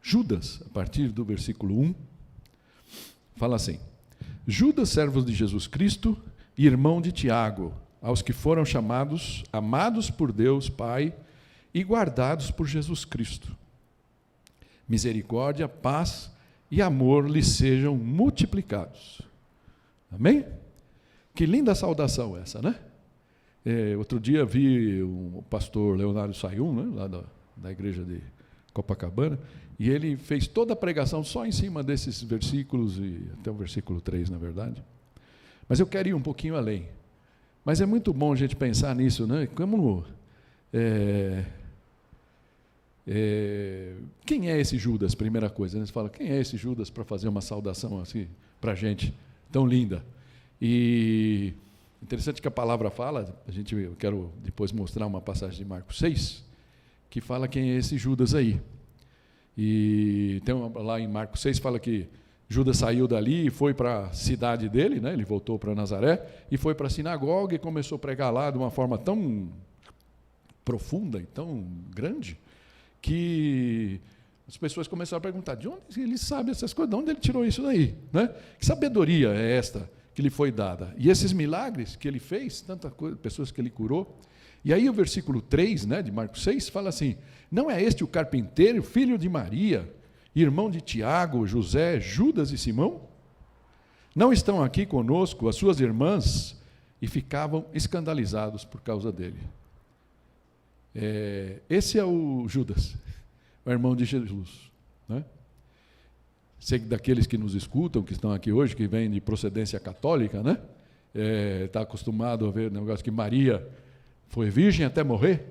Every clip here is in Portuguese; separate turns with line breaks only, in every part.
Judas, a partir do versículo 1, fala assim: Judas, servo de Jesus Cristo, e irmão de Tiago, aos que foram chamados, amados por Deus Pai e guardados por Jesus Cristo. Misericórdia, paz e amor lhes sejam multiplicados. Amém? Que linda saudação essa, né? Outro dia vi o pastor Leonardo Sayum, né, lá da igreja de Copacabana, e ele fez toda a pregação só em cima desses versículos, e até o versículo 3, na verdade. Mas eu quero ir um pouquinho além. Mas é muito bom a gente pensar nisso, né? Como... quem é esse Judas? Primeira coisa, né? Você fala, quem é esse Judas para fazer uma saudação assim para a gente, tão linda? E interessante que a palavra fala, eu quero depois mostrar uma passagem de Marcos 6, que fala quem é esse Judas aí. E tem lá em Marcos 6 fala que Judas saiu dali e foi para a cidade dele, né? Ele voltou para Nazaré e foi para a sinagoga e começou a pregar lá de uma forma tão profunda e tão grande, que as pessoas começaram a perguntar, de onde ele sabe essas coisas, de onde ele tirou isso daí? Né? Que sabedoria é esta que lhe foi dada? E esses milagres que ele fez, tanta coisa, pessoas que ele curou. E aí o versículo 3, né, de Marcos 6, fala assim: não é este o carpinteiro, filho de Maria, irmão de Tiago, José, Judas e Simão? Não estão aqui conosco as suas irmãs? E ficavam escandalizados por causa dele. Esse é o Judas, o irmão de Jesus, né? Sei daqueles que nos escutam, que estão aqui hoje, que vêm de procedência católica, né? Está acostumado a ver o negócio que Maria foi virgem até morrer,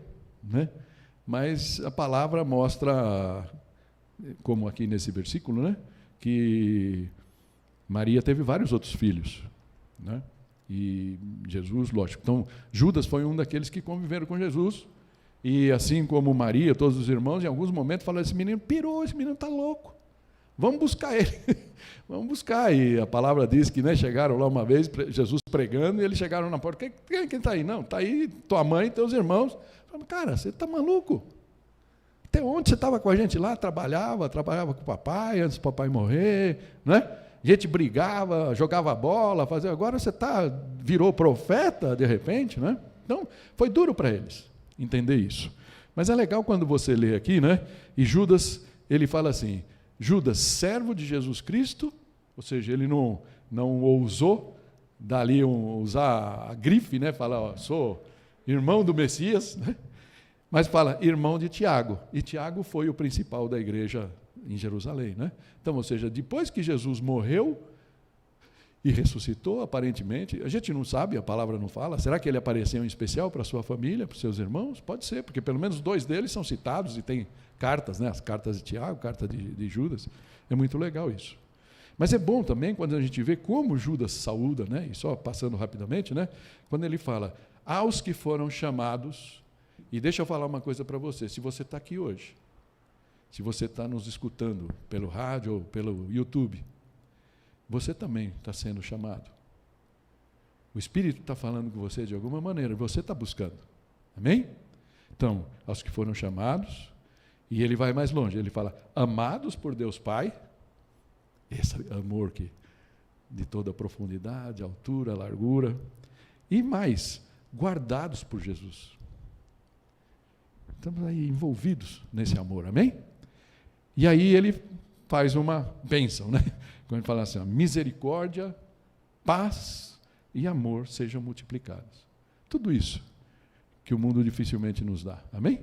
né? Mas a palavra mostra, como aqui nesse versículo, né, que Maria teve vários outros filhos, né? E Jesus, lógico. Então, Judas foi um daqueles que conviveram com Jesus. E assim como Maria, todos os irmãos, em alguns momentos falaram, esse menino pirou, esse menino está louco, vamos buscar ele, vamos buscar. E a palavra diz que, né, chegaram lá uma vez, Jesus pregando, e eles chegaram na porta, quem está aí? Não, está aí tua mãe e teus irmãos. Falaram, cara, você está maluco? Até onde você estava com a gente lá? Trabalhava com o papai, antes do papai morrer, né? A gente brigava, jogava bola, fazia. Agora você virou profeta, de repente, né? Então, foi duro para eles entender isso. Mas é legal quando você lê aqui, né? E Judas, ele fala assim, Judas, servo de Jesus Cristo, ou seja, ele não ousou dali usar a grife, né? Falar, ó, sou irmão do Messias, né? Mas fala, irmão de Tiago. E Tiago foi o principal da igreja em Jerusalém, né? Então, ou seja, depois que Jesus morreu e ressuscitou, aparentemente, a gente não sabe, a palavra não fala, será que ele apareceu em especial para a sua família, para os seus irmãos? Pode ser, porque pelo menos 2 deles são citados e tem cartas, né? As cartas de Tiago, carta de Judas, é muito legal isso. Mas é bom também quando a gente vê como Judas saúda, né? E só passando rapidamente, né? Quando ele fala, aos que foram chamados, e deixa eu falar uma coisa para você, se você está aqui hoje, se você está nos escutando pelo rádio ou pelo YouTube, você também está sendo chamado. O Espírito está falando com você de alguma maneira, você está buscando. Amém? Então, aos que foram chamados, e ele vai mais longe, ele fala, amados por Deus Pai, esse amor que de toda a profundidade, altura, largura, e mais, guardados por Jesus. Estamos aí envolvidos nesse amor, amém? E aí ele faz uma bênção, né? Quando ele fala assim, ó, misericórdia, paz e amor sejam multiplicados. Tudo isso que o mundo dificilmente nos dá, amém?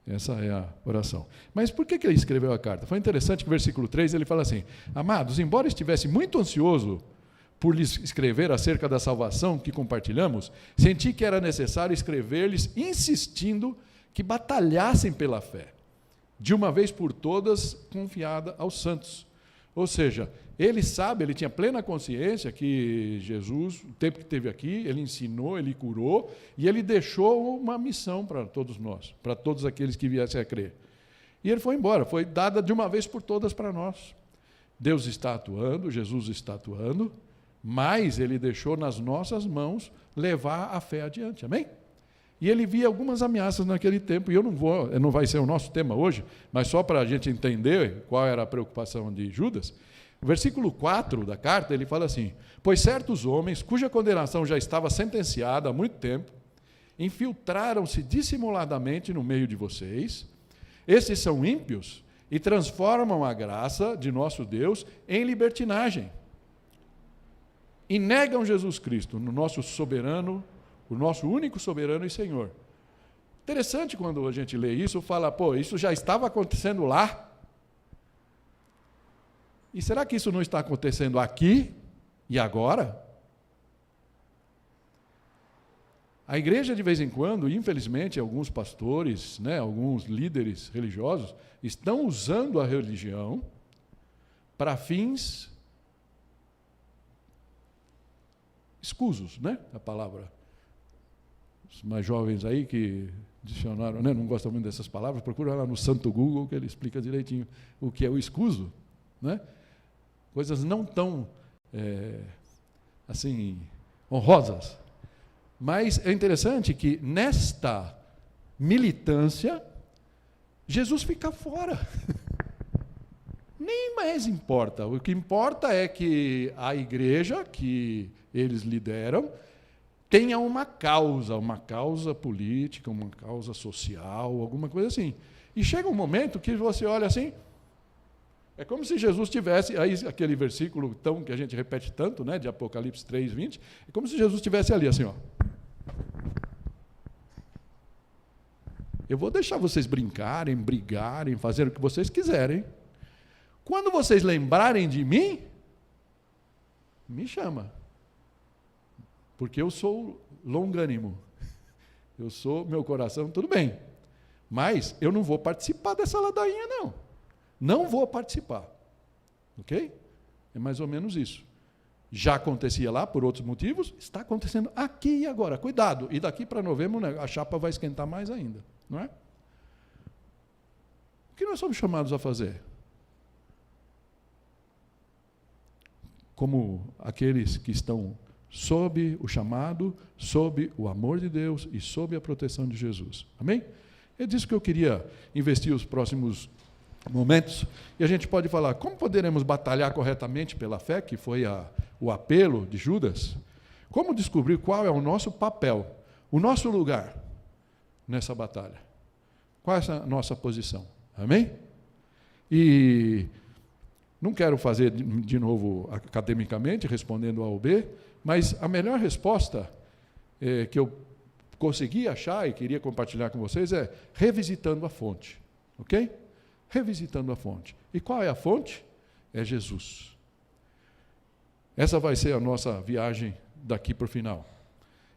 Essa é a oração. Mas por que ele escreveu a carta? Foi interessante que no versículo 3 ele fala assim, amados, embora estivesse muito ansioso por lhes escrever acerca da salvação que compartilhamos, senti que era necessário escrever-lhes insistindo que batalhassem pela fé, de uma vez por todas, confiada aos santos. Ou seja, ele sabe, ele tinha plena consciência que Jesus, o tempo que esteve aqui, ele ensinou, ele curou, e ele deixou uma missão para todos nós, para todos aqueles que viessem a crer. E ele foi embora, foi dada de uma vez por todas para nós. Deus está atuando, Jesus está atuando, mas ele deixou nas nossas mãos levar a fé adiante, amém? E ele via algumas ameaças naquele tempo, e não vai ser o nosso tema hoje, mas só para a gente entender qual era a preocupação de Judas. O versículo 4 da carta, ele fala assim: pois certos homens, cuja condenação já estava sentenciada há muito tempo, infiltraram-se dissimuladamente no meio de vocês. Esses são ímpios e transformam a graça de nosso Deus em libertinagem. E negam Jesus Cristo, no nosso soberano, o nosso único soberano e Senhor. Interessante quando a gente lê isso, fala, isso já estava acontecendo lá. E será que isso não está acontecendo aqui e agora? A igreja, de vez em quando, infelizmente, alguns pastores, alguns líderes religiosos, estão usando a religião para fins escusos, a palavra. Os mais jovens aí que dicionaram, não gostam muito dessas palavras, procura lá no Santo Google, que ele explica direitinho o que é o escuso. Coisas não tão, assim, honrosas. Mas é interessante que, nesta militância, Jesus fica fora. Nem mais importa. O que importa é que a igreja que eles lideram tenha uma causa política, uma causa social, alguma coisa assim. E chega um momento que você olha assim, é como se Jesus tivesse, aí aquele versículo que a gente repete tanto, de Apocalipse 3:20, é como se Jesus estivesse ali assim, eu vou deixar vocês brincarem, brigarem, fazer o que vocês quiserem. Quando vocês lembrarem de mim, me chama. Porque eu sou longânimo. Meu coração, tudo bem. Mas eu não vou participar dessa ladainha, não. Não vou participar. Ok? É mais ou menos isso. Já acontecia lá por outros motivos, está acontecendo aqui e agora. Cuidado. E daqui para novembro a chapa vai esquentar mais ainda. Não é? O que nós somos chamados a fazer? Como aqueles que estão sob o chamado, sob o amor de Deus e sob a proteção de Jesus. Amém? É disso que eu queria investir os próximos momentos. E a gente pode falar, como poderemos batalhar corretamente pela fé, que foi o apelo de Judas? Como descobrir qual é o nosso papel, o nosso lugar nessa batalha? Qual é a nossa posição? Amém? E não quero fazer de novo academicamente, respondendo A ou B, mas a melhor resposta que eu consegui achar e queria compartilhar com vocês é revisitando a fonte. Ok? Revisitando a fonte. E qual é a fonte? É Jesus. Essa vai ser a nossa viagem daqui para o final.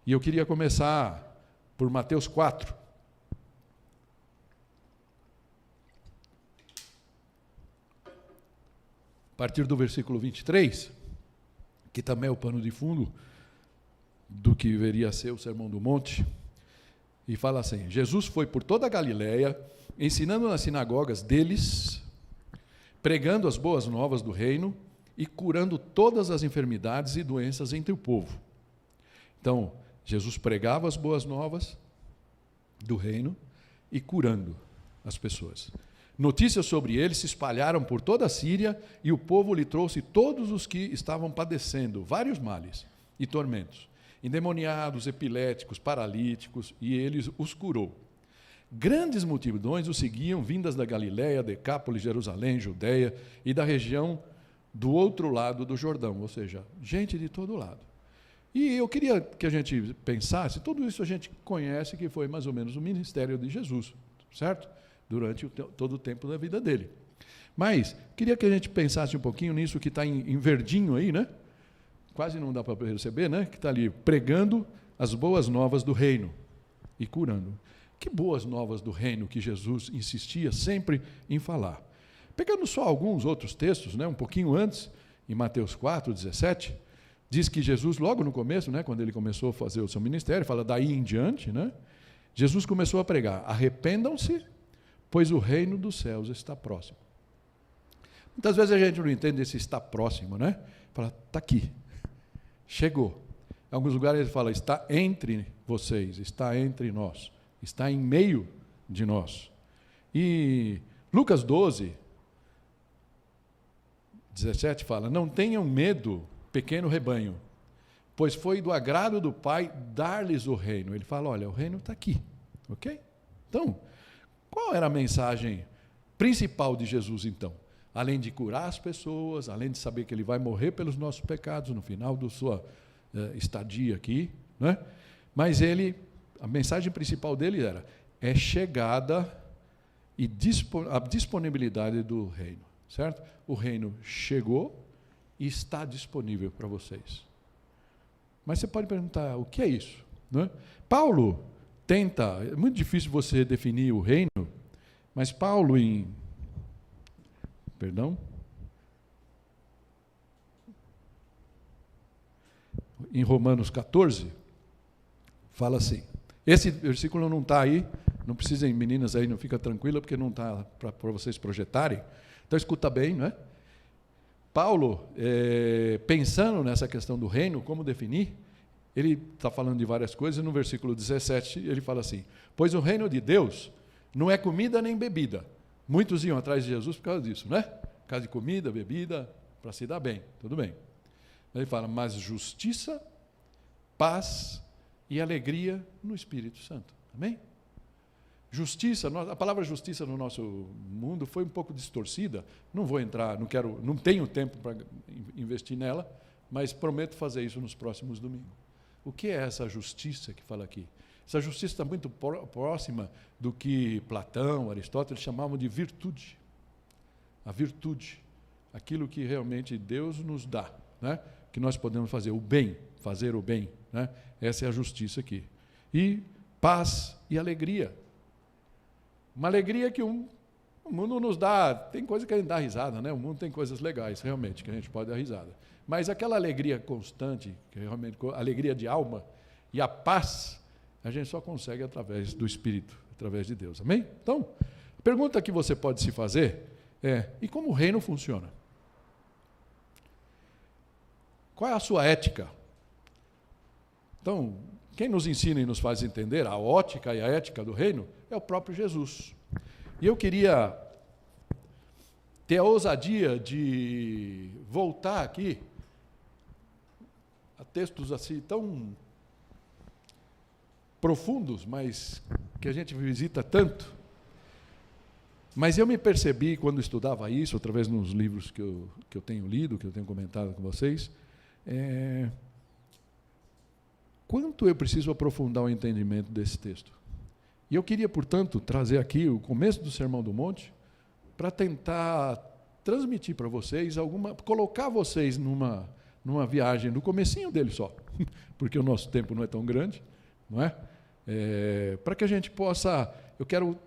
E eu queria começar por Mateus 4. A partir do versículo 23, que também é o pano de fundo do que deveria ser o Sermão do Monte, e fala assim: Jesus foi por toda a Galileia, ensinando nas sinagogas deles, pregando as boas novas do reino e curando todas as enfermidades e doenças entre o povo. Então, Jesus pregava as boas novas do reino e curando as pessoas. Notícias sobre ele se espalharam por toda a Síria e o povo lhe trouxe todos os que estavam padecendo vários males e tormentos, endemoniados, epiléticos, paralíticos, e ele os curou. Grandes multidões o seguiam, vindas da Galiléia, Decápolis, Jerusalém, Judeia e da região do outro lado do Jordão, ou seja, gente de todo lado. E eu queria que a gente pensasse, tudo isso a gente conhece que foi mais ou menos o ministério de Jesus, certo? Durante todo o tempo da vida dele. Mas queria que a gente pensasse um pouquinho nisso que está em verdinho aí, Quase não dá para perceber, que está ali pregando as boas novas do reino e curando. Que boas novas do reino que Jesus insistia sempre em falar. Pegando só alguns outros textos, um pouquinho antes, em Mateus 4, 17, diz que Jesus, logo no começo, quando ele começou a fazer o seu ministério, fala daí em diante, Jesus começou a pregar: arrependam-se, pois o reino dos céus está próximo. Muitas vezes a gente não entende esse está próximo, Fala, está aqui, chegou. Em alguns lugares ele fala, está entre vocês, está entre nós, está em meio de nós. E Lucas 12, 17 fala, não tenham medo, pequeno rebanho, pois foi do agrado do Pai dar-lhes o reino. Ele fala, olha, o reino está aqui, ok? Então, qual era a mensagem principal de Jesus, então? Além de curar as pessoas, além de saber que ele vai morrer pelos nossos pecados no final da sua estadia aqui, né? Mas a mensagem principal dele era, é chegada e a disponibilidade do reino, certo? O reino chegou e está disponível para vocês. Mas você pode perguntar, o que é isso? Né? Paulo é muito difícil você definir o reino, mas Paulo em Romanos 14, fala assim, esse versículo não está aí, não precisem, meninas aí, não fica tranquila, porque não está para vocês projetarem, então escuta bem, não é? Paulo, pensando nessa questão do reino, como definir, ele está falando de várias coisas, e no versículo 17 ele fala assim, pois o reino de Deus não é comida nem bebida. Muitos iam atrás de Jesus por causa disso, né? Por causa de comida, bebida, para se dar bem, tudo bem. Ele fala, mas justiça, paz e alegria no Espírito Santo. Amém? Justiça, a palavra justiça no nosso mundo foi um pouco distorcida, não vou entrar, não tenho tempo para investir nela, mas prometo fazer isso nos próximos domingos. O que é essa justiça que fala aqui? Essa justiça está muito próxima do que Platão, Aristóteles chamavam de virtude. A virtude, aquilo que realmente Deus nos dá, né? Que nós podemos fazer o bem, né? Essa é a justiça aqui. E paz e alegria. Uma alegria que o mundo nos dá, tem coisa que a gente dá risada, né? O mundo tem coisas legais, realmente, que a gente pode dar risada. Mas aquela alegria constante, que é realmente a alegria de alma, e a paz, a gente só consegue através do Espírito, através de Deus. Amém? Então, a pergunta que você pode se fazer é, e como o reino funciona? Qual é a sua ética? Então, quem nos ensina e nos faz entender a ótica e a ética do reino é o próprio Jesus. E eu queria ter a ousadia de voltar aqui a textos assim tão profundos, mas que a gente visita tanto. Mas eu me percebi, quando estudava isso, através dos livros que eu tenho lido, que eu tenho comentado com vocês, quanto eu preciso aprofundar o entendimento desse texto. E eu queria, portanto, trazer aqui o começo do Sermão do Monte, para tentar transmitir para vocês colocar vocês numa viagem, no comecinho dele só, porque o nosso tempo não é tão grande, não é? Para que a gente possa, eu quero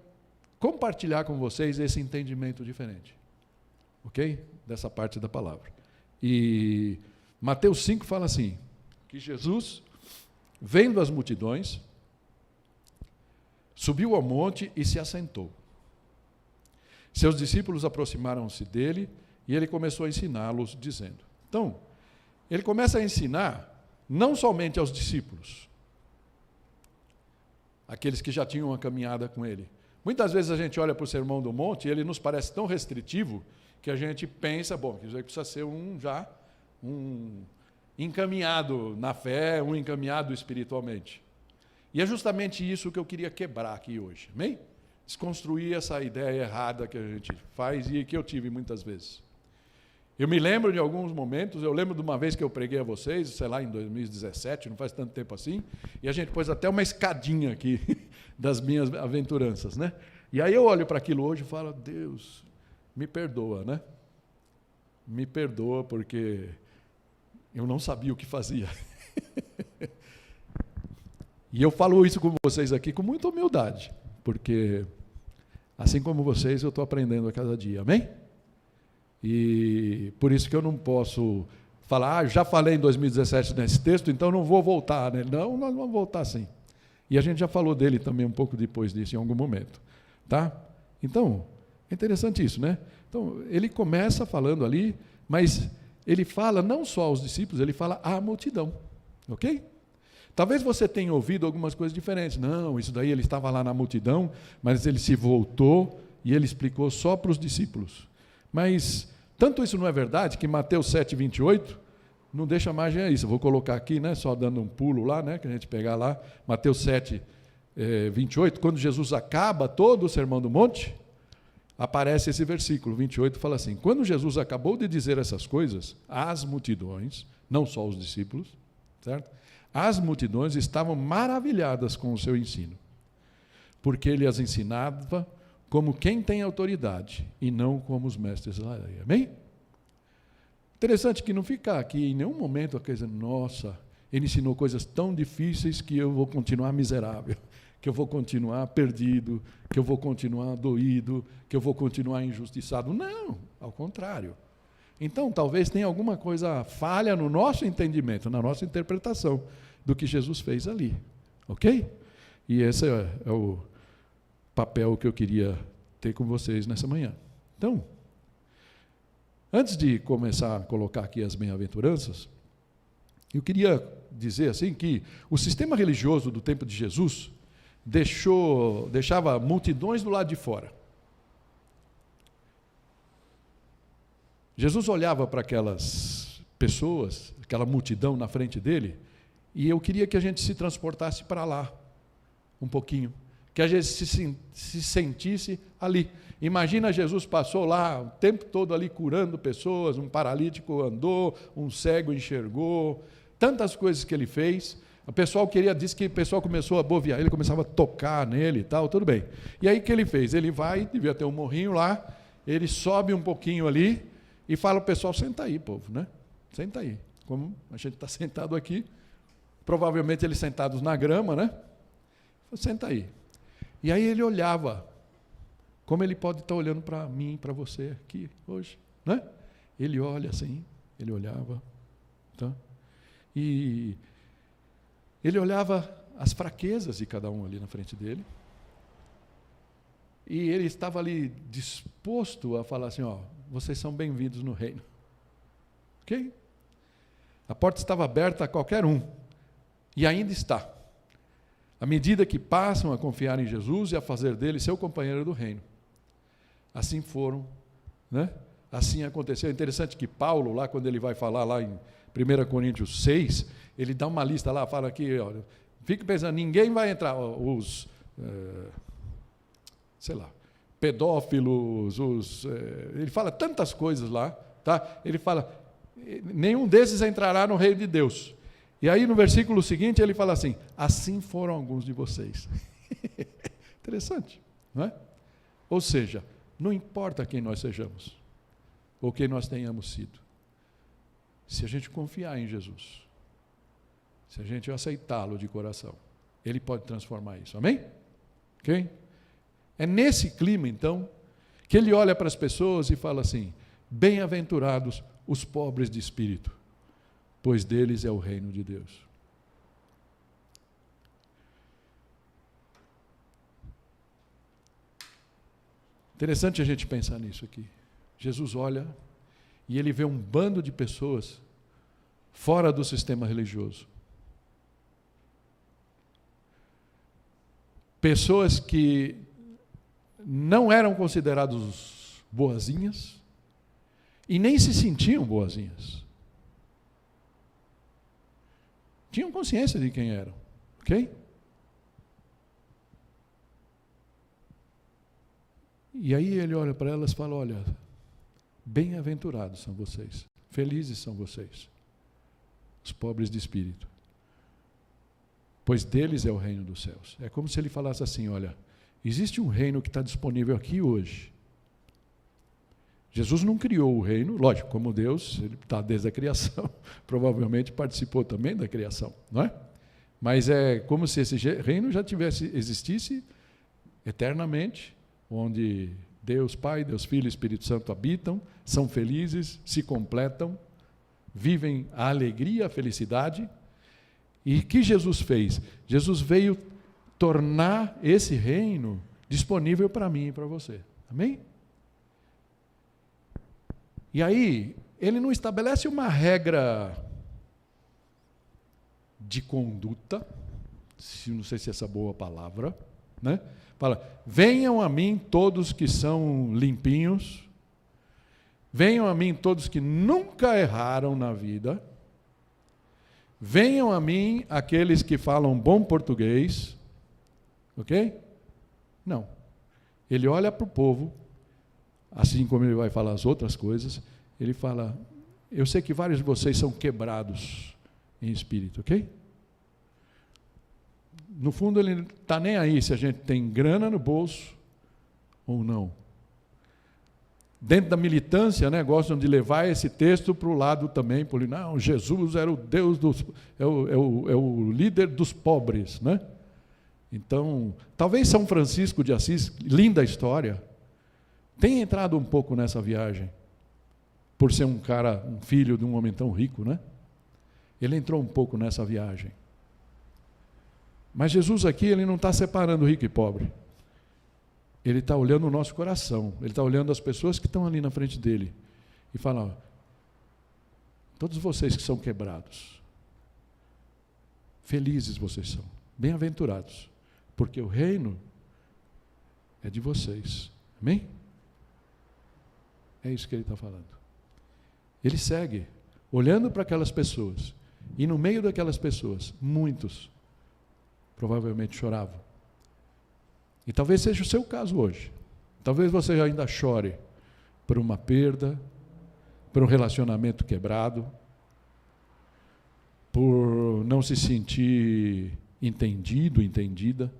compartilhar com vocês esse entendimento diferente, ok? Dessa parte da palavra. E Mateus 5 fala assim, que Jesus, vendo as multidões, subiu ao monte e se assentou. Seus discípulos aproximaram-se dele e ele começou a ensiná-los, dizendo. Então, ele começa a ensinar não somente aos discípulos, aqueles que já tinham uma caminhada com ele. Muitas vezes a gente olha para o Sermão do Monte e ele nos parece tão restritivo que a gente pensa, bom, isso aí precisa ser um encaminhado na fé, um encaminhado espiritualmente. E é justamente isso que eu queria quebrar aqui hoje, amém? Desconstruir essa ideia errada que a gente faz e que eu tive muitas vezes. Eu me lembro de alguns momentos, eu lembro de uma vez que eu preguei a vocês, sei lá, em 2017, não faz tanto tempo assim, e a gente pôs até uma escadinha aqui das minhas aventuranças, né? E aí eu olho para aquilo hoje e falo, Deus, me perdoa, né? Me perdoa porque eu não sabia o que fazia. E eu falo isso com vocês aqui com muita humildade, porque assim como vocês, eu estou aprendendo a cada dia, amém? E por isso que eu não posso falar, já falei em 2017 nesse texto, então não vou voltar, né? Não, nós vamos voltar sim. E a gente já falou dele também um pouco depois disso, em algum momento, tá? Então, é interessante isso, né? Então, ele começa falando ali, mas ele fala não só aos discípulos, ele fala à multidão, ok? Talvez você tenha ouvido algumas coisas diferentes. Não, isso daí ele estava lá na multidão, mas ele se voltou e ele explicou só para os discípulos. Mas tanto isso não é verdade que Mateus 7:28 não deixa margem a isso. Eu vou colocar aqui, né, só dando um pulo lá, né, que a gente pegar lá, Mateus 7:28, quando Jesus acaba todo o Sermão do Monte, aparece esse versículo 28, fala assim: quando Jesus acabou de dizer essas coisas, as multidões, não só os discípulos, certo? As multidões estavam maravilhadas com o seu ensino, porque ele as ensinava como quem tem autoridade e não como os mestres da lei. Amém? Interessante que não fica aqui em nenhum momento a coisa, nossa, ele ensinou coisas tão difíceis que eu vou continuar miserável, que eu vou continuar perdido, que eu vou continuar doído, que eu vou continuar injustiçado. Não, ao contrário. Então, talvez tenha alguma coisa falha no nosso entendimento, na nossa interpretação do que Jesus fez ali. Ok? E esse é o papel que eu queria ter com vocês nessa manhã. Então, antes de começar a colocar aqui as bem-aventuranças, eu queria dizer assim que o sistema religioso do tempo de Jesus deixava multidões do lado de fora. Jesus olhava para aquelas pessoas, aquela multidão na frente dele, e eu queria que a gente se transportasse para lá, um pouquinho, que a gente se sentisse ali. Imagina, Jesus passou lá o tempo todo ali curando pessoas, um paralítico andou, um cego enxergou, tantas coisas que ele fez. O pessoal disse que o pessoal começou a bobear, ele começava a tocar nele e tal, tudo bem. E aí o que ele fez? Ele vai, devia ter um morrinho lá, ele sobe um pouquinho ali e fala ao pessoal: senta aí, povo, né? Senta aí. Como a gente está sentado aqui, provavelmente eles sentados na grama, né? Senta aí. E aí ele olhava, como ele pode estar olhando para mim, para você aqui hoje, né? Ele olha assim, ele olhava, tá? E ele olhava as fraquezas de cada um ali na frente dele, e ele estava ali disposto a falar assim: ó, vocês são bem-vindos no reino. Ok? A porta estava aberta a qualquer um, e ainda está. À medida que passam a confiar em Jesus e a fazer dele seu companheiro do reino. Assim foram, né? Assim aconteceu. É interessante que Paulo, lá quando ele vai falar lá em 1 Coríntios 6, ele dá uma lista lá, fala aqui, ó, fique pensando, ninguém vai entrar, os, pedófilos, ele fala tantas coisas lá, tá? Ele fala, nenhum desses entrará no reino de Deus. E aí no versículo seguinte ele fala assim: assim foram alguns de vocês. Interessante, não é? Ou seja, não importa quem nós sejamos, ou quem nós tenhamos sido, se a gente confiar em Jesus, se a gente aceitá-lo de coração, ele pode transformar isso, amém? Ok? É nesse clima, então, que ele olha para as pessoas e fala assim: bem-aventurados os pobres de espírito, pois deles é o reino de Deus. Interessante a gente pensar nisso aqui. Jesus olha e ele vê um bando de pessoas fora do sistema religioso. Pessoas que não eram consideradas boazinhas e nem se sentiam boazinhas. Tinham consciência de quem eram, ok? E aí ele olha para elas e fala: olha, bem-aventurados são vocês, felizes são vocês, os pobres de espírito, pois deles é o reino dos céus. É como se ele falasse assim: olha, existe um reino que está disponível aqui hoje. Jesus não criou o reino, lógico, como Deus, ele está desde a criação, provavelmente participou também da criação, não é? Mas é como se esse reino já existisse eternamente, onde Deus Pai, Deus Filho e Espírito Santo habitam, são felizes, se completam, vivem a alegria, a felicidade. E o que Jesus fez? Jesus veio tornar esse reino disponível para mim e para você. Amém? E aí, ele não estabelece uma regra de conduta, não sei se essa é boa palavra, né? Fala, venham a mim todos que são limpinhos, venham a mim todos que nunca erraram na vida, venham a mim aqueles que falam bom português, ok? Não. Ele olha para o povo, assim como ele vai falar as outras coisas, ele fala, eu sei que vários de vocês são quebrados em espírito, ok? No fundo, ele não está nem aí se a gente tem grana no bolso ou não. Dentro da militância, né, gostam de levar esse texto para o lado também, não, Jesus era o Deus dos, é o líder dos pobres, né? Então, talvez São Francisco de Assis, linda história, tenha entrado um pouco nessa viagem, por ser um filho de um homem tão rico, né? Ele entrou um pouco nessa viagem. Mas Jesus aqui, ele não está separando rico e pobre. Ele está olhando o nosso coração. Ele está olhando as pessoas que estão ali na frente dele. E fala, ó, todos vocês que são quebrados, felizes vocês são, bem-aventurados, porque o reino é de vocês. Amém? É isso que ele está falando. Ele segue, olhando para aquelas pessoas, e no meio daquelas pessoas, muitos provavelmente choravam. E talvez seja o seu caso hoje. Talvez você ainda chore por uma perda, por um relacionamento quebrado, por não se sentir entendido, entendida.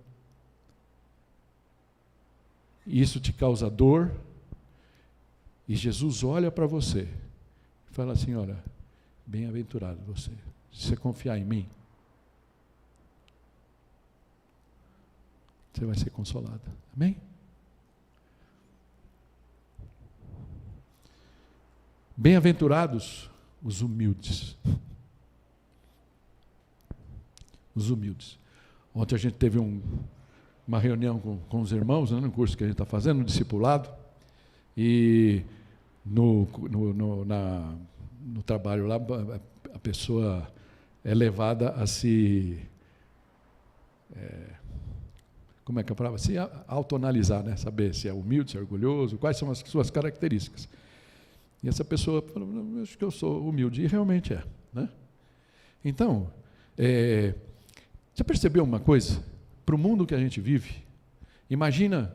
Isso te causa dor. E Jesus olha para você e fala assim, olha, bem-aventurado você, se você confiar em mim, você vai ser consolada. Amém? Bem-aventurados os humildes. Os humildes. Ontem a gente teve uma reunião com os irmãos, né, no curso que a gente está fazendo, no discipulado, e no trabalho lá, a pessoa é levada a se... como é que é a palavra? Se autoanalisar, né? Saber se é humilde, se é orgulhoso, quais são as suas características. E essa pessoa falou, acho que eu sou humilde, e realmente é. Né? Então, você percebeu uma coisa? Para o mundo que a gente vive, imagina,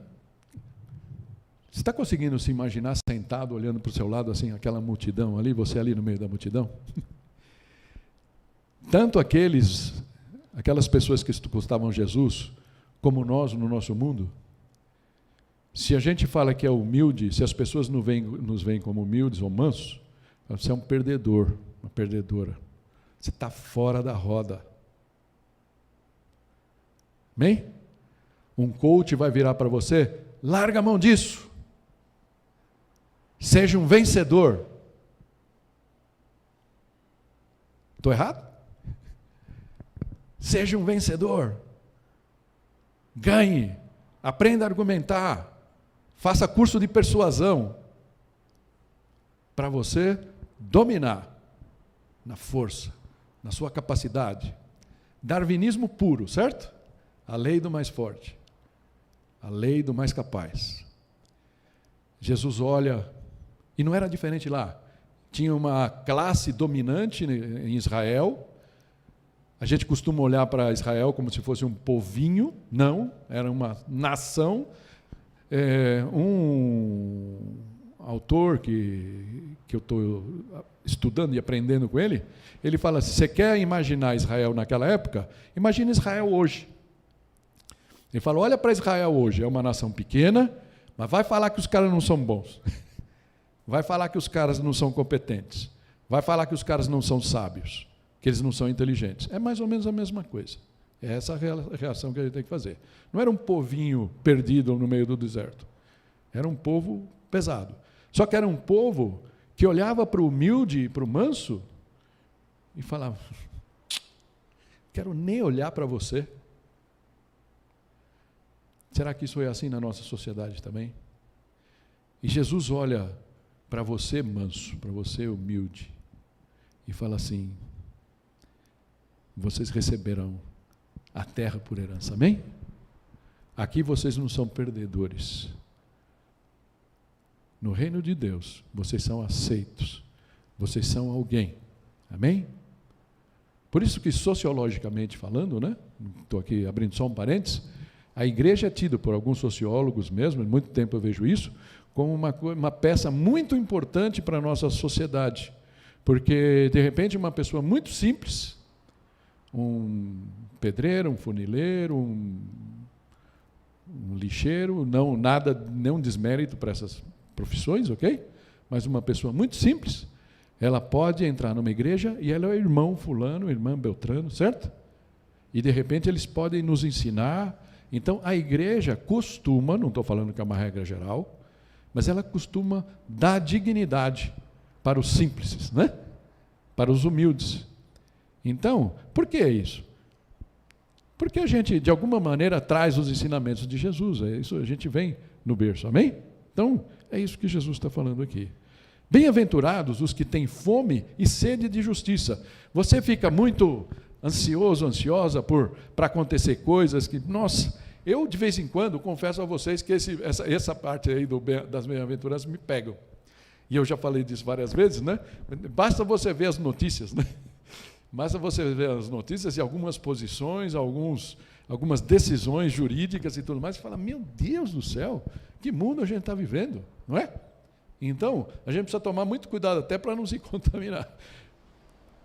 você está conseguindo se imaginar sentado, olhando para o seu lado, assim, aquela multidão ali, você ali no meio da multidão? Tanto aquelas pessoas que escutavam Jesus, como nós no nosso mundo, se a gente fala que é humilde, se as pessoas nos veem como humildes ou mansos, você é um perdedor, uma perdedora. Você está fora da roda. Amém? Um coach vai virar para você, larga a mão disso. Seja um vencedor. Estou errado? Seja um vencedor. Ganhe, aprenda a argumentar, faça curso de persuasão, para você dominar na força, na sua capacidade. Darwinismo puro, certo? A lei do mais forte, a lei do mais capaz. Jesus olha, e não era diferente lá, tinha uma classe dominante em Israel. A gente costuma olhar para Israel como se fosse um povinho, não, era uma nação. Um autor que eu estou estudando e aprendendo com ele, ele fala assim, você quer imaginar Israel naquela época? Imagina Israel hoje. Ele fala, olha para Israel hoje, é uma nação pequena, mas vai falar que os caras não são bons. Vai falar que os caras não são competentes. Vai falar que os caras não são sábios, que eles não são inteligentes. É mais ou menos a mesma coisa. É essa a reação que a gente tem que fazer. Não era um povinho perdido no meio do deserto. Era um povo pesado. Só que era um povo que olhava para o humilde e para o manso e falava, quero nem olhar para você. Será que isso é assim na nossa sociedade também? E Jesus olha para você manso, para você humilde, e fala assim, vocês receberão a terra por herança. Amém? Aqui vocês não são perdedores. No reino de Deus, vocês são aceitos. Vocês são alguém. Amém? Por isso que, sociologicamente falando, né? Estou aqui abrindo só um parênteses, a igreja é tida por alguns sociólogos mesmo, há muito tempo eu vejo isso, como uma peça muito importante para a nossa sociedade. Porque, de repente, uma pessoa muito simples, um pedreiro, um funileiro, um lixeiro, nenhum desmérito para essas profissões, ok? Mas uma pessoa muito simples, ela pode entrar numa igreja e ela é o irmão fulano, irmã Beltrano, certo? E de repente eles podem nos ensinar. Então a igreja costuma, não estou falando que é uma regra geral, mas ela costuma dar dignidade para os simples, né? Para os humildes. Então, por que isso? Porque a gente, de alguma maneira, traz os ensinamentos de Jesus. É isso, a gente vem no berço, amém? Então, é isso que Jesus está falando aqui. Bem-aventurados os que têm fome e sede de justiça. Você fica muito ansioso, ansiosa para acontecer coisas que, nossa, eu de vez em quando confesso a vocês que essa parte aí das bem-aventuranças me pegam. E eu já falei disso várias vezes, né? Basta você ver as notícias, né? Basta você ver as notícias e algumas posições, algumas decisões jurídicas e tudo mais, e fala, meu Deus do céu, que mundo a gente está vivendo, não é? Então, a gente precisa tomar muito cuidado até para não se contaminar.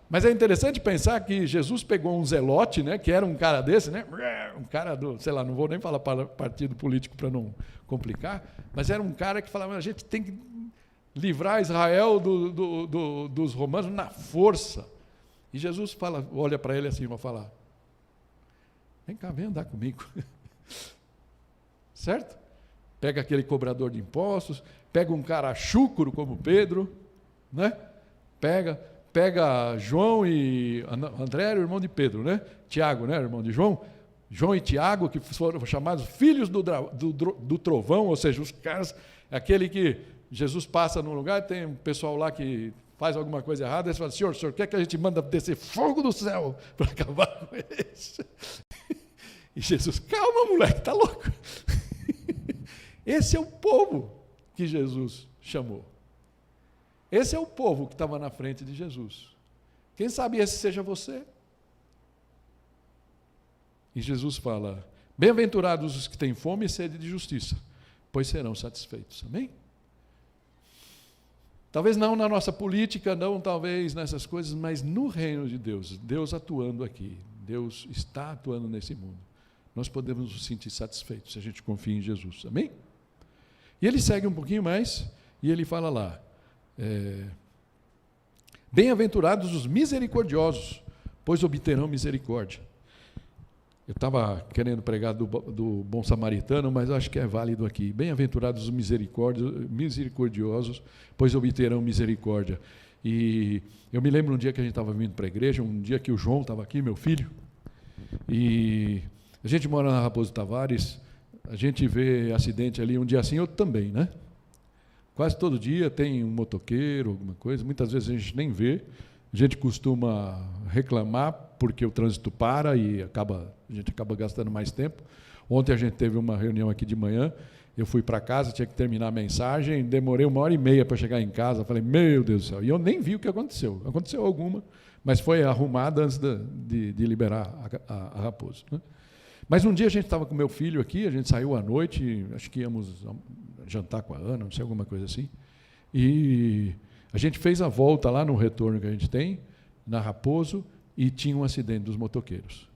Mas é interessante pensar que Jesus pegou um zelote, né, que era um cara desse, né, um cara do, sei lá, não vou nem falar para partido político para não complicar, mas era um cara que falava, a gente tem que livrar Israel dos romanos na força. E Jesus olha para ele assim e vai falar, vem cá, vem andar comigo. Certo? Pega aquele cobrador de impostos, pega um cara chúcaro como Pedro, né? Pega João e André era o irmão de Pedro, né? Tiago, né? Irmão de João. João e Tiago, que foram chamados filhos do trovão, ou seja, os caras, aquele que Jesus passa num lugar, tem um pessoal lá que faz alguma coisa errada, eles falam, senhor quer que a gente manda descer fogo do céu para acabar com eles? E Jesus, calma, moleque, tá louco? Esse é o povo que Jesus chamou. Esse é o povo que estava na frente de Jesus. Quem sabe esse seja você? E Jesus fala, bem-aventurados os que têm fome e sede de justiça, pois serão satisfeitos. Amém? Talvez não na nossa política, não talvez nessas coisas, mas no reino de Deus, Deus atuando aqui, Deus está atuando nesse mundo. Nós podemos nos sentir satisfeitos se a gente confia em Jesus. Amém? E ele segue um pouquinho mais, e ele fala lá, bem-aventurados os misericordiosos, pois obterão misericórdia. Eu estava querendo pregar do bom samaritano, mas acho que é válido aqui. Bem-aventurados os misericordiosos, pois obterão misericórdia. E eu me lembro um dia que a gente estava vindo para a igreja, um dia que o João estava aqui, meu filho, e a gente mora na Raposo Tavares, a gente vê acidente ali, um dia assim, outro também, né? Quase todo dia tem um motoqueiro, alguma coisa, muitas vezes a gente nem vê, a gente costuma reclamar porque o trânsito para e a gente acaba gastando mais tempo. Ontem a gente teve uma reunião aqui de manhã, eu fui para casa, tinha que terminar a mensagem, demorei 1h30 para chegar em casa, falei, meu Deus do céu, e eu nem vi o que aconteceu. Aconteceu alguma, mas foi arrumada antes de liberar a Raposo, né? Mas um dia a gente estava com meu filho aqui, a gente saiu à noite, acho que íamos jantar com a Ana, não sei, alguma coisa assim, e a gente fez a volta lá no retorno que a gente tem, na Raposo, e tinha um acidente dos motoqueiros.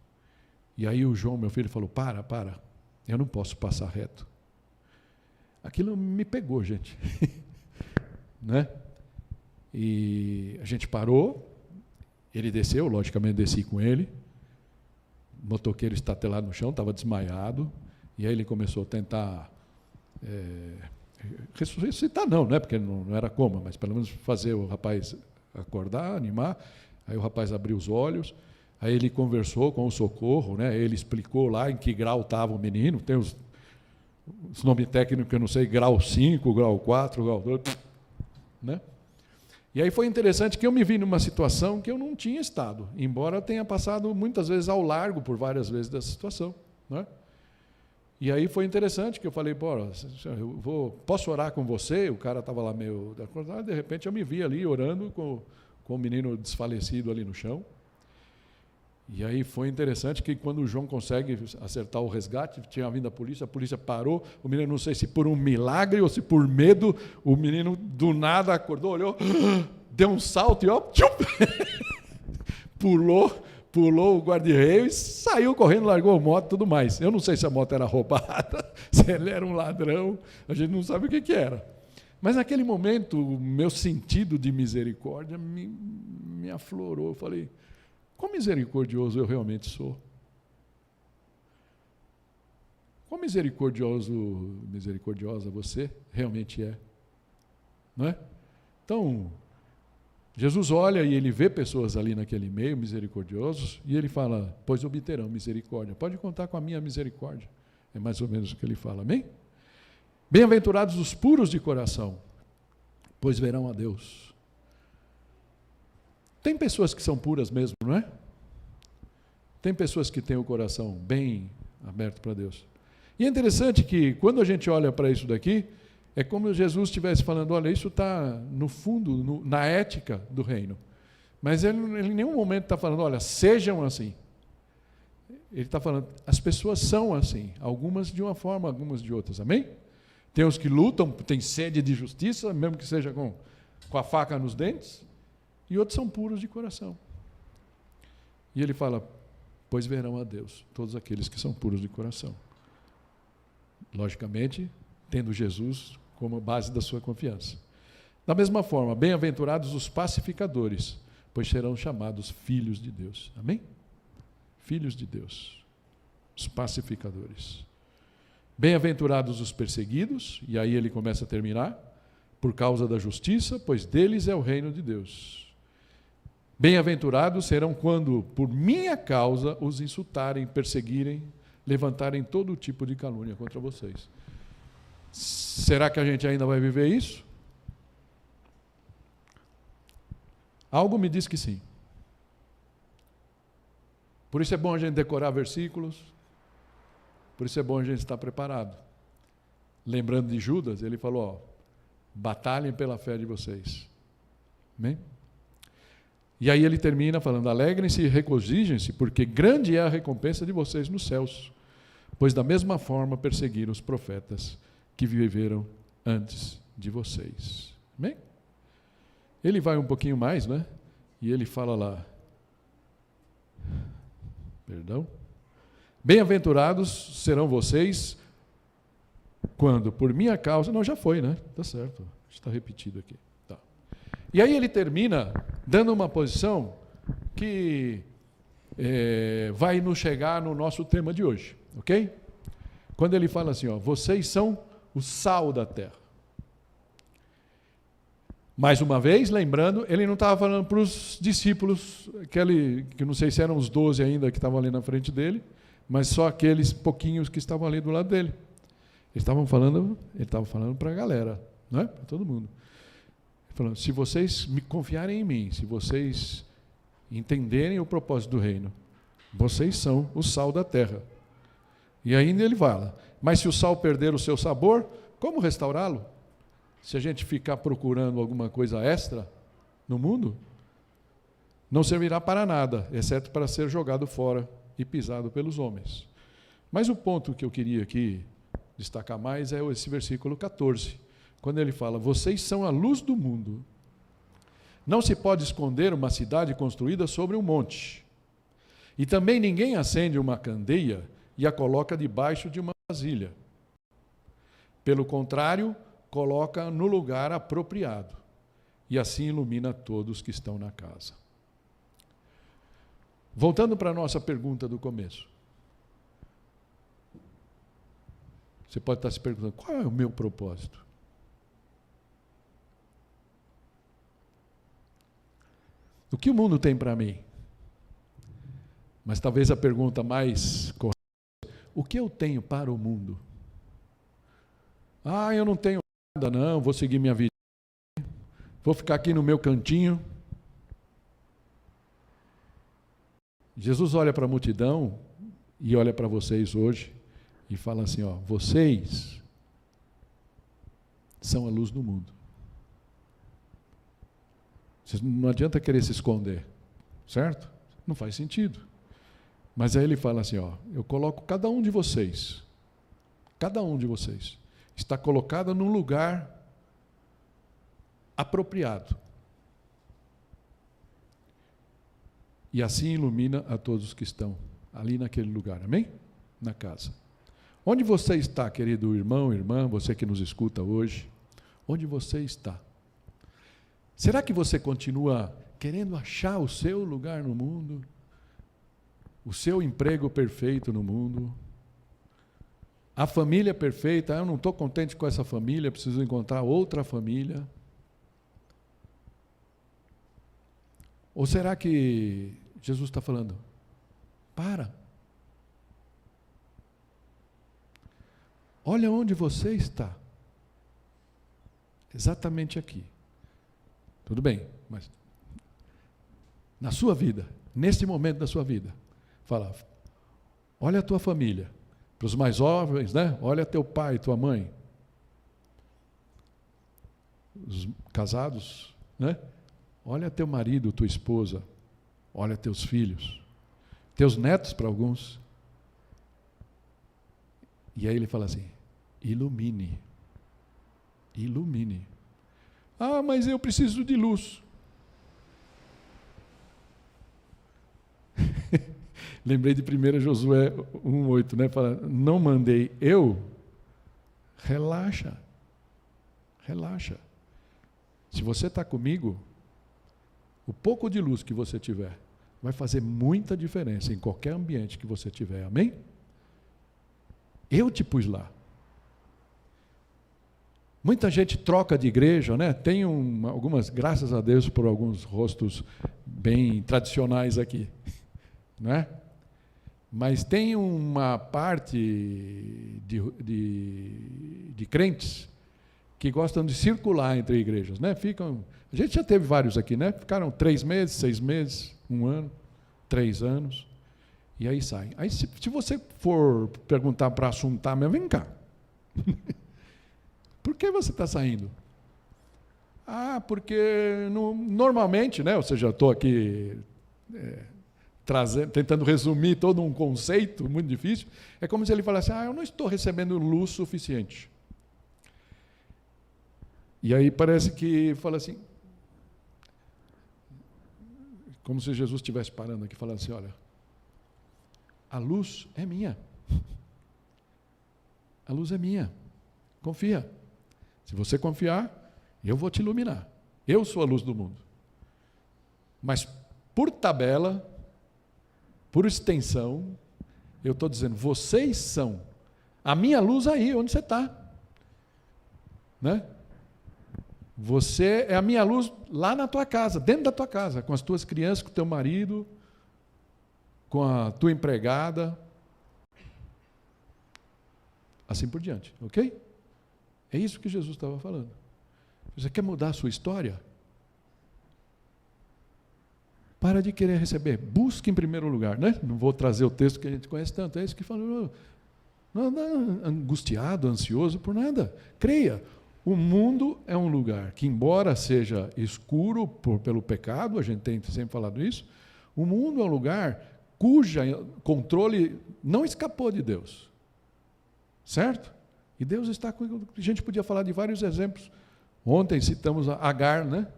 E aí o João, meu filho, falou, para, eu não posso passar reto. Aquilo me pegou, gente. Né? E a gente parou, ele desceu, logicamente desci com ele, o motoqueiro estatelado no chão, estava desmaiado, e aí ele começou a tentar ressuscitar, não, né? Porque não era coma, mas pelo menos fazer o rapaz acordar, animar. Aí o rapaz abriu os olhos, aí ele conversou com o socorro, né? Ele explicou lá em que grau estava o menino, tem os nomes técnicos que eu não sei, grau 5, grau 4, grau 2, né? E aí foi interessante que eu me vi numa situação que eu não tinha estado, embora tenha passado muitas vezes ao largo por várias vezes dessa situação, né? E aí foi interessante que eu falei, pô, posso orar com você? O cara estava lá meio acordado, de repente eu me vi ali orando com o menino desfalecido ali no chão. E aí foi interessante que quando o João consegue acertar o resgate, tinha vindo a polícia parou, o menino, não sei se por um milagre ou se por medo, o menino do nada acordou, olhou, deu um salto e ó, pulou o guarda-reio e saiu correndo, largou a moto e tudo mais. Eu não sei se a moto era roubada, se ele era um ladrão, a gente não sabe o que era. Mas naquele momento, o meu sentido de misericórdia me aflorou. Eu falei, quão misericordioso eu realmente sou? Quão misericordiosa você realmente é? Não é? Então, Jesus olha e ele vê pessoas ali naquele meio misericordiosos e ele fala, pois obterão misericórdia. Pode contar com a minha misericórdia. É mais ou menos o que ele fala, amém? Bem-aventurados os puros de coração, pois verão a Deus. Tem pessoas que são puras mesmo, não é? Tem pessoas que têm o coração bem aberto para Deus. E é interessante que quando a gente olha para isso daqui, é como se Jesus estivesse falando, olha, isso está no fundo, na ética do reino. Mas ele em nenhum momento está falando, olha, sejam assim. Ele está falando, as pessoas são assim, algumas de uma forma, algumas de outras, amém? Tem os que lutam, têm sede de justiça, mesmo que seja com a faca nos dentes, e outros são puros de coração. E ele fala, pois verão a Deus, todos aqueles que são puros de coração. Logicamente, tendo Jesus como base da sua confiança. Da mesma forma, bem-aventurados os pacificadores, pois serão chamados filhos de Deus. Amém? Filhos de Deus, os pacificadores. Bem-aventurados os perseguidos, e aí ele começa a terminar, por causa da justiça, pois deles é o reino de Deus. Bem-aventurados serão quando, por minha causa, os insultarem, perseguirem, levantarem todo tipo de calúnia contra vocês. Será que a gente ainda vai viver isso? Algo me diz que sim. Por isso é bom a gente decorar versículos, por isso é bom a gente estar preparado. Lembrando de Judas, ele falou, ó, batalhem pela fé de vocês. Amém? E aí ele termina falando, alegrem-se e regozijem-se, porque grande é a recompensa de vocês nos céus, pois da mesma forma perseguiram os profetas que viveram antes de vocês. Amém? Ele vai um pouquinho mais, né? E ele fala lá, bem-aventurados serão vocês quando, por minha causa, não, já foi, né? Tá certo, está repetido aqui. Tá. E aí ele termina dando uma posição que vai nos chegar no nosso tema de hoje, ok? Quando ele fala assim, ó, vocês são o sal da terra. Mais uma vez, lembrando, ele não estava falando para os discípulos, que não sei se eram os 12 ainda que estavam ali na frente dele, mas só aqueles pouquinhos que estavam ali do lado dele. Ele estava falando para a galera, não é? Para todo mundo. Ele falando, se vocês me confiarem em mim, se vocês entenderem o propósito do reino, vocês são o sal da terra. E ainda ele fala, mas se o sal perder o seu sabor, como restaurá-lo? Se a gente ficar procurando alguma coisa extra no mundo, não servirá para nada, exceto para ser jogado fora e pisado pelos homens. Mas o ponto que eu queria aqui destacar mais é esse versículo 14, quando ele fala, vocês são a luz do mundo. Não se pode esconder uma cidade construída sobre um monte. E também ninguém acende uma candeia e a coloca debaixo de uma vasilha. Pelo contrário, coloca no lugar apropriado, e assim ilumina todos que estão na casa. Voltando para a nossa pergunta do começo. Você pode estar se perguntando, qual é o meu propósito? O que o mundo tem para mim? Mas talvez a pergunta mais correta, o que eu tenho para o mundo? Eu não tenho nada não, vou seguir minha vida. vou ficar aqui no meu cantinho. Jesus olha para a multidão e olha para vocês hoje e fala assim, ó, vocês são a luz do mundo. Não adianta querer se esconder, certo? Não faz sentido. Mas aí ele fala assim, ó, eu coloco cada um de vocês está colocado num lugar apropriado. E assim ilumina a todos que estão ali naquele lugar, amém? Na casa. Onde você está, querido irmão, irmã, você que nos escuta hoje, onde você está? Será que você continua querendo achar o seu lugar no mundo? O seu emprego perfeito no mundo? A família perfeita? Eu não estou contente com essa família, preciso encontrar outra família. Ou será que Jesus está falando, para. Olha onde você está. Exatamente aqui. Tudo bem, mas na sua vida, neste momento da sua vida, fala, olha a tua família. Para os mais jovens, né? Olha teu pai, tua mãe. Os casados, né? Olha teu marido, tua esposa. Olha teus filhos. Teus netos para alguns. E aí ele fala assim, ilumine. Ilumine. Ah, mas eu preciso de luz. Lembrei de 1 Josué 1,8, né? Fala, não mandei eu, relaxa. Relaxa. Se você está comigo, o pouco de luz que você tiver vai fazer muita diferença em qualquer ambiente que você tiver, amém? Eu te pus lá. Muita gente troca de igreja, né? Tem algumas, graças a Deus, por alguns rostos bem tradicionais aqui, né? Mas tem uma parte de crentes que gostam de circular entre igrejas, né? A gente já teve vários aqui, né? Ficaram 3 meses, 6 meses, 1 ano, 3 anos, e aí saem. Aí se você for perguntar para assuntar, mas vem cá. Por que você está saindo? Ah, porque normalmente, né? Ou seja, estou aqui tentando resumir todo um conceito muito difícil. É como se ele falasse, eu não estou recebendo luz suficiente. E aí parece que fala assim, como se Jesus estivesse parando aqui, falando assim, olha, a luz é minha. A luz é minha. Confia. Se você confiar, eu vou te iluminar. Eu sou a luz do mundo. Mas, por tabela, por extensão, eu estou dizendo, vocês são a minha luz aí, onde você está. Né? Você é a minha luz lá na tua casa, dentro da tua casa, com as tuas crianças, com o teu marido, com a tua empregada, assim por diante, ok? É isso que Jesus estava falando. Você quer mudar a sua história? Para de querer receber. Busque em primeiro lugar, né? Não vou trazer o texto que a gente conhece tanto. É isso que falou. Não anda angustiado, ansioso por nada. Creia. O mundo é um lugar que, embora seja escuro pelo pecado, a gente tem sempre falado isso, o mundo é um lugar cujo controle não escapou de Deus. Certo? E Deus está com... A gente podia falar de vários exemplos. Ontem citamos Agar, né?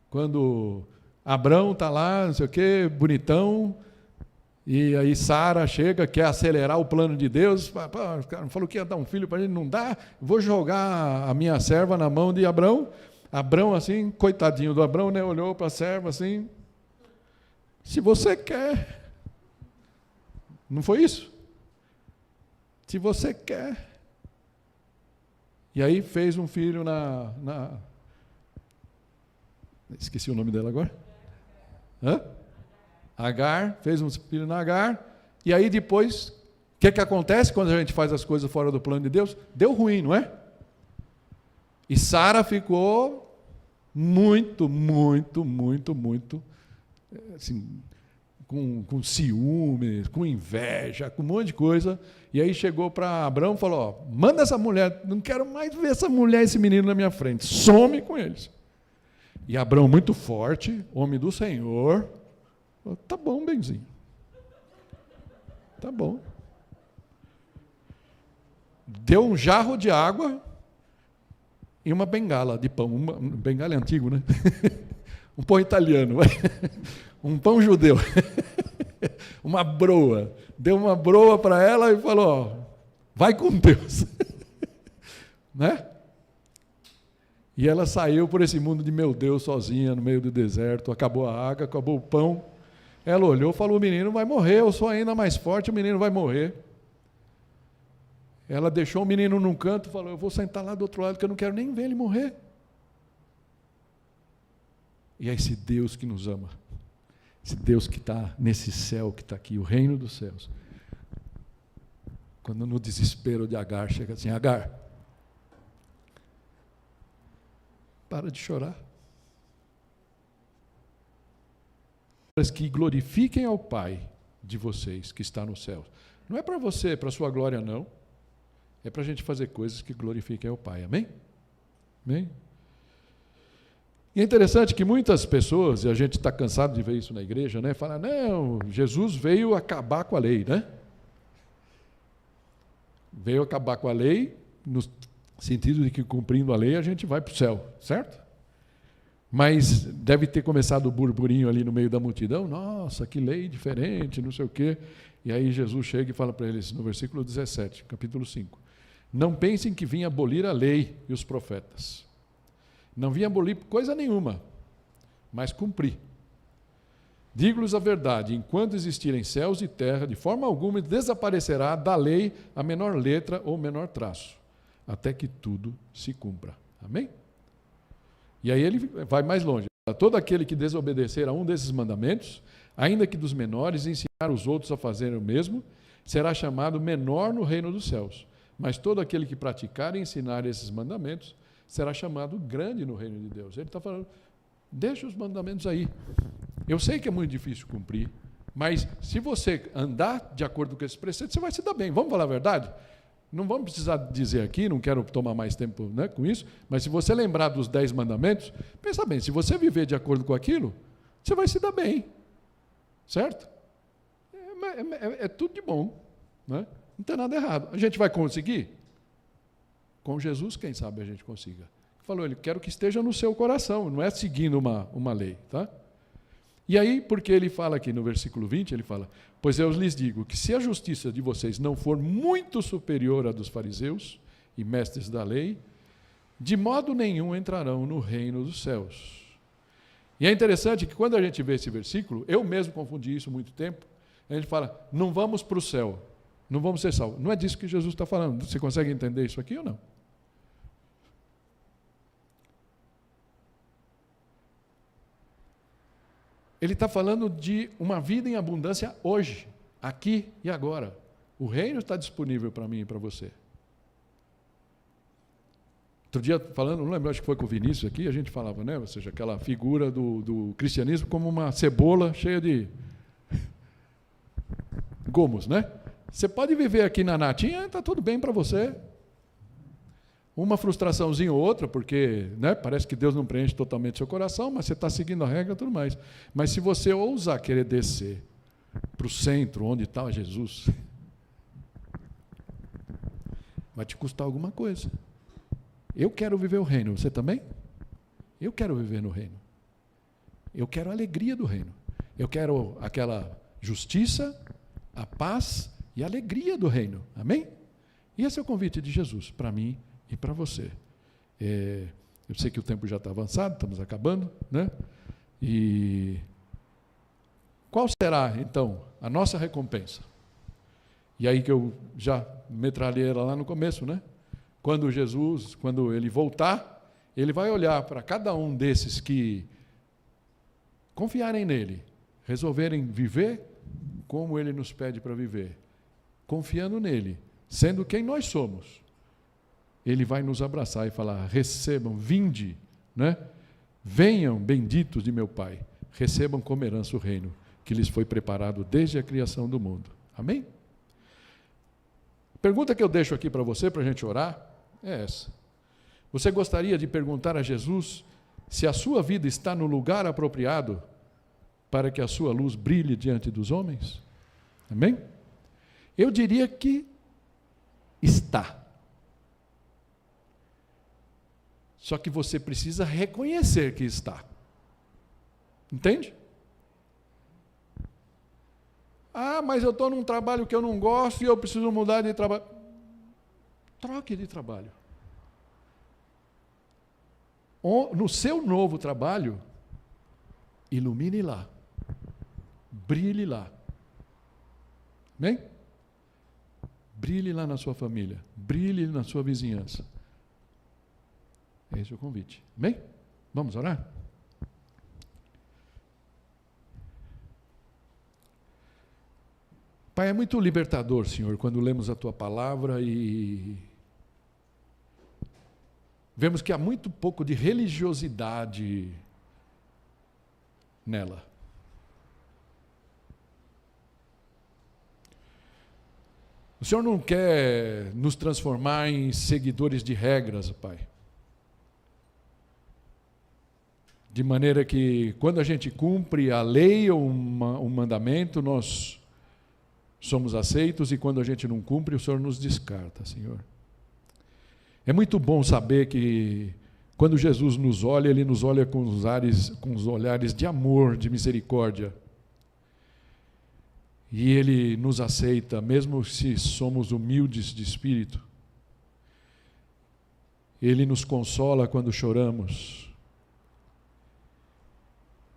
Quando Abrão está lá, não sei o quê, bonitão, e aí Sara chega, quer acelerar o plano de Deus, falou que ia dar um filho para ele, não dá, vou jogar a minha serva na mão de Abrão. Abrão, assim, coitadinho do Abrão, né? Olhou para a serva assim, se você quer, não foi isso? Se você quer. E aí fez um filho esqueci o nome dela agora. Agar, fez um filho na Agar, e aí depois, o que acontece quando a gente faz as coisas fora do plano de Deus? Deu ruim, não é? E Sara ficou muito, muito, muito, muito, assim, com ciúmes, com inveja, com um monte de coisa. E aí chegou para Abraão e falou: ó, manda essa mulher, não quero mais ver essa mulher, esse menino na minha frente, some com eles. E Abraão, muito forte, homem do Senhor, falou: tá bom, benzinho, tá bom. Deu um jarro de água e uma bengala de pão. Bengala é antigo, né? Um pão italiano, um pão judeu, uma broa. Deu uma broa para ela e falou: ó, vai com Deus. Né? E ela saiu por esse mundo de meu Deus sozinha, no meio do deserto. Acabou a água, acabou o pão. Ela olhou e falou: o menino vai morrer, eu sou ainda mais forte, o menino vai morrer. Ela deixou o menino num canto e falou: eu vou sentar lá do outro lado, que eu não quero nem ver ele morrer. E é esse Deus que nos ama, esse Deus que está nesse céu, que está aqui, o reino dos céus. Quando no desespero de Agar, chega assim: Agar, para de chorar. Que glorifiquem ao Pai de vocês, que está no céu. Não é para você, para a sua glória, não. É para a gente fazer coisas que glorifiquem ao Pai. Amém? Amém? E é interessante que muitas pessoas, e a gente está cansado de ver isso na igreja, né? Falam: não, Jesus veio acabar com a lei, né? Veio acabar com a lei, no sentido de que, cumprindo a lei, a gente vai para o céu, certo? Mas deve ter começado o burburinho ali no meio da multidão: nossa, que lei diferente, não sei o quê. E aí Jesus chega e fala para eles, no versículo 17, capítulo 5, não pensem que vim abolir a lei e os profetas. Não vim abolir coisa nenhuma, mas cumprir. Digo-lhes a verdade: enquanto existirem céus e terra, de forma alguma desaparecerá da lei a menor letra ou menor traço, até que tudo se cumpra. Amém? E aí ele vai mais longe: todo aquele que desobedecer a um desses mandamentos, ainda que dos menores, e ensinar os outros a fazerem o mesmo, será chamado menor no reino dos céus. Mas todo aquele que praticar e ensinar esses mandamentos será chamado grande no reino de Deus. Ele está falando: deixa os mandamentos aí. Eu sei que é muito difícil cumprir, mas se você andar de acordo com esses preceitos, você vai se dar bem. Vamos falar a verdade? Não vamos precisar dizer aqui, não quero tomar mais tempo, né, com isso, mas se você lembrar dos 10 mandamentos, pensa bem, se você viver de acordo com aquilo, você vai se dar bem. Certo? É tudo de bom. Né? Não tem nada errado. A gente vai conseguir? Com Jesus, quem sabe a gente consiga. Falou ele: quero que esteja no seu coração, não é seguindo uma lei. Tá? E aí, porque ele fala aqui no versículo 20, ele fala: pois eu lhes digo que se a justiça de vocês não for muito superior à dos fariseus e mestres da lei, de modo nenhum entrarão no reino dos céus. E é interessante que quando a gente vê esse versículo, eu mesmo confundi isso há muito tempo, a gente fala: não vamos para o céu, não vamos ser salvos. Não é disso que Jesus está falando. Você consegue entender isso aqui ou não? Ele está falando de uma vida em abundância hoje, aqui e agora. O reino está disponível para mim e para você. Outro dia, falando, não lembro, acho que foi com o Vinícius aqui, a gente falava, né? Ou seja, aquela figura do cristianismo como uma cebola cheia de gomos, né? Você pode viver aqui na natinha, está tudo bem para você. Uma frustraçãozinha ou outra, porque, né, parece que Deus não preenche totalmente seu coração, mas você está seguindo a regra e tudo mais. Mas se você ousar querer descer para o centro, onde está Jesus, vai te custar alguma coisa. Eu quero viver o reino, você também? Eu quero viver no reino. Eu quero a alegria do reino. Eu quero aquela justiça, a paz e a alegria do reino. Amém? E esse é o convite de Jesus para mim e para você. Eu sei que o tempo já está avançado, estamos acabando, né? E qual será, então, a nossa recompensa? E aí que eu já metralhei ela lá no começo, né? Quando Jesus, quando ele voltar, ele vai olhar para cada um desses que confiarem nele, resolverem viver como ele nos pede para viver, confiando nele, sendo quem nós somos. Ele vai nos abraçar e falar: recebam, vinde, né? Venham, benditos de meu Pai, recebam como herança o reino que lhes foi preparado desde a criação do mundo. Amém? A pergunta que eu deixo aqui para você, para a gente orar, é essa. Você gostaria de perguntar a Jesus se a sua vida está no lugar apropriado para que a sua luz brilhe diante dos homens? Amém? Eu diria que está. Só que você precisa reconhecer que está. Entende? Ah, mas eu estou num trabalho que eu não gosto e eu preciso mudar de trabalho. Troque de trabalho. No seu novo trabalho, ilumine lá. Brilhe lá. Amém? Brilhe lá na sua família. Brilhe na sua vizinhança. Esse é o convite. Amém? Vamos orar? Pai, é muito libertador, Senhor, quando lemos a Tua palavra e vemos que há muito pouco de religiosidade nela. O Senhor não quer nos transformar em seguidores de regras, Pai. De maneira que, quando a gente cumpre a lei ou um mandamento, nós somos aceitos, e quando a gente não cumpre, o Senhor nos descarta, Senhor. É muito bom saber que, quando Jesus nos olha, Ele nos olha com os olhares de amor, de misericórdia. E Ele nos aceita, mesmo se somos humildes de espírito. Ele nos consola quando choramos.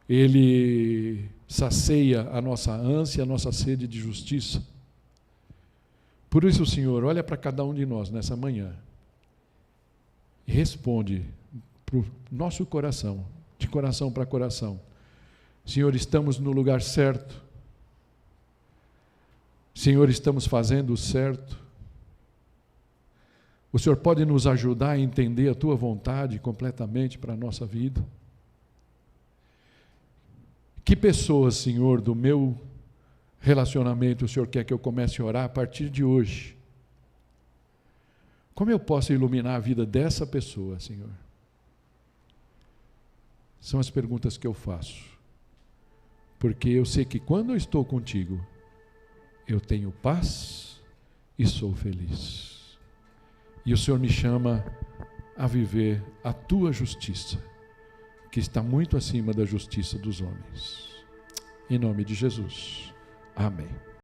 Ele sacia a nossa ânsia, a nossa sede de justiça. Por isso, Senhor, olha para cada um de nós nessa manhã e responde para o nosso coração, de coração para coração. Senhor, estamos no lugar certo. Senhor, estamos fazendo o certo. O Senhor pode nos ajudar a entender a Tua vontade completamente para a nossa vida. Que pessoas, Senhor, do meu relacionamento o Senhor quer que eu comece a orar a partir de hoje? Como eu posso iluminar a vida dessa pessoa, Senhor? São as perguntas que eu faço. Porque eu sei que quando eu estou contigo, eu tenho paz e sou feliz. E o Senhor me chama a viver a Tua justiça, que está muito acima da justiça dos homens. Em nome de Jesus. Amém.